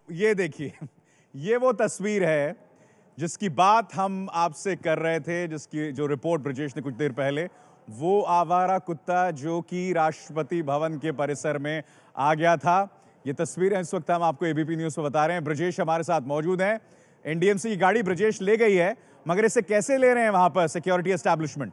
ये देखिए, ये वो तस्वीर है जिसकी बात हम आपसे कर रहे थे, जिसकी जो रिपोर्ट ब्रजेश ने कुछ देर पहले, वो आवारा कुत्ता जो कि राष्ट्रपति भवन के परिसर में आ गया था। ये तस्वीरें इस वक्त हम आपको एबीपी न्यूज पे बता रहे हैं। ब्रजेश हमारे साथ मौजूद हैं। एनडीएमसी की गाड़ी ब्रजेश ले गई है, मगर इसे कैसे ले रहे हैं वहां पर सिक्योरिटी एस्टैब्लिशमेंट?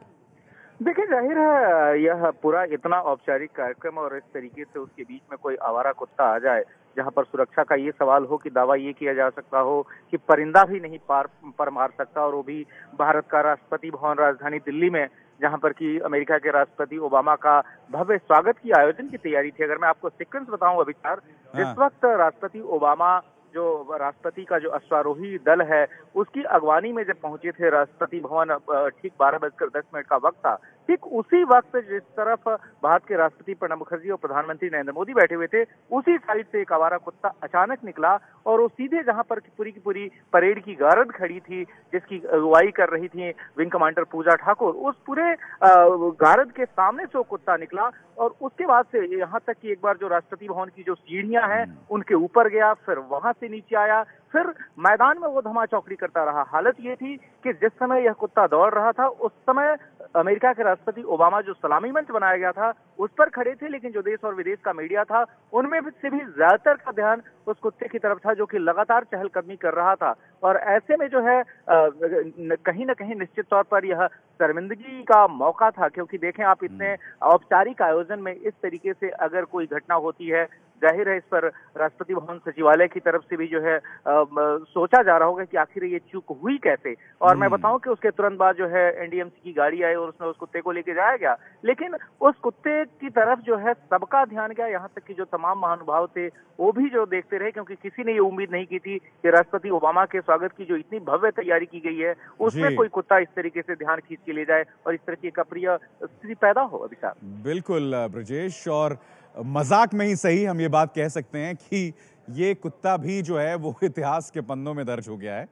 देखिए, जाहिर है यह पूरा इतना औपचारिक कार्यक्रम और इस तरीके से उसके बीच में कोई आवारा कुत्ता आ जाए जहां पर सुरक्षा का ये सवाल हो कि दावा ये किया जा सकता हो कि परिंदा भी नहीं पर मार सकता, और वो भी भारत का राष्ट्रपति भवन राजधानी दिल्ली में, जहां पर कि अमेरिका के राष्ट्रपति ओबामा का भव्य स्वागत की आयोजन की तैयारी थी। अगर मैं आपको सीक्वेंस बताऊं अभिचार, जिस वक्त राष्ट्रपति ओबामा जो राष्ट्रपति का जो अश्वारोही दल है उसकी अगवानी में जब पहुंचे थे राष्ट्रपति भवन, ठीक 12:10 का वक्त था, ठीक उसी वक्त जिस तरफ भारत के राष्ट्रपति प्रणब मुखर्जी और प्रधानमंत्री नरेंद्र मोदी बैठे हुए थे, उसी साइड से एक आवारा कुत्ता अचानक निकला और वो सीधे जहां पर पूरी की पूरी परेड की गारद खड़ी थी, जिसकी अगुवाई कर रही थी विंग कमांडर पूजा ठाकुर, उस पूरे गारद के सामने से वो कुत्ता निकला। और उसके बाद से यहाँ तक कि एक बार जो राष्ट्रपति भवन की जो सीढ़ियां हैं उनके ऊपर गया, फिर वहां से नीचे आया, फिर मैदान में वो धमा चौकड़ी करता रहा। हालत ये थी कि जिस समय यह कुत्ता दौड़ रहा था उस समय अमेरिका के राष्ट्रपति ओबामा जो सलामी मंच बनाया गया था उस पर खड़े थे, लेकिन जो देश और विदेश का मीडिया था उनमें से भी ज्यादातर का ध्यान उस कुत्ते की तरफ था जो कि लगातार चहलकदमी कर रहा था। और ऐसे में जो है कहीं ना कहीं निश्चित तौर पर यह शर्मिंदगी का मौका था, क्योंकि देखें आप, इतने औपचारिक आयोजन में इस तरीके से अगर कोई घटना होती है, जाहिर है इस पर राष्ट्रपति भवन सचिवालय की तरफ से भी जो है सोचा जा रहा होगा कि आखिर ये चूक हुई कैसे। और मैं बताऊं कि उसके तुरंत बाद जो है एनडीएमसी की गाड़ी आई और उसमें उस कुत्ते को लेके जाया गया, लेकिन उस कुत्ते की तरफ जो है सबका ध्यान गया, यहाँ तक कि जो तमाम महानुभाव थे वो भी जो देखते रहे, क्योंकि किसी ने ये उम्मीद नहीं की थी कि राष्ट्रपति ओबामा के स्वागत की जो इतनी भव्य तैयारी की गई है उसमें कोई कुत्ता इस तरीके से ध्यान खींच के ले जाए और इस तरह की एक अप्रिय स्थिति पैदा हो। अभिषेक, बिल्कुल ब्रजेश, और मजाक में ही सही हम ये बात कह सकते हैं कि ये कुत्ता भी जो है वो इतिहास के पन्नों में दर्ज हो गया है,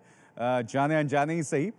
जाने अनजाने ही सही।